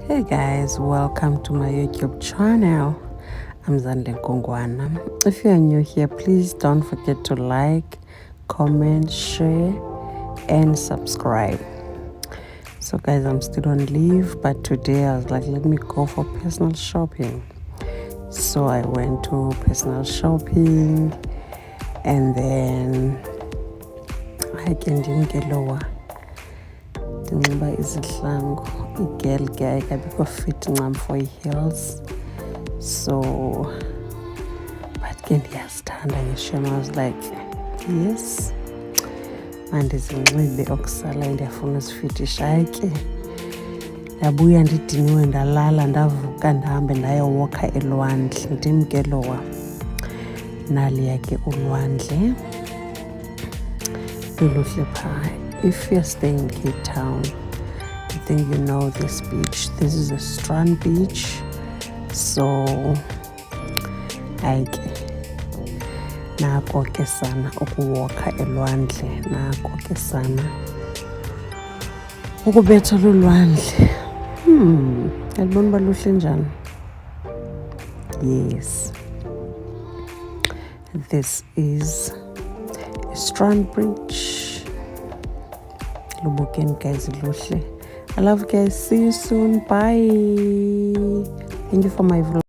Hey guys, welcome to my YouTube channel. I'm Zande Kongwana. If you are new here, please don't forget to like, comment, share and subscribe. So guys, I'm still on leave, but today I was like, let me go for personal shopping. So I went to personal shopping and then I didn't get lower. Ndinxiba izihlangu igirl ke ayikabikho fit ncam for heels, so but ke ndiyazithanda ngeshema. I was like, yes, mandizinxibe okusalayo, ndiyafuna uzifitisha. Hayi ke ndabuya ndidiniwe, ndalala, ndavuka ndahambe ndayowokha elwandle. Ndim ke lowa naliya ke ulwandle luluhle phaa. If you're staying in Cape Town, I think you know this beach. This is a strand beach. So ayike nako ke sana ukuwokha elwandle, nako ke sana ukubetha lulwandle. Yalibona uba luhle njani? Yes, this is a strand bridge. Lubukeni guys, luhle. I love you guys. See you soon. Bye. Thank you for my vlog.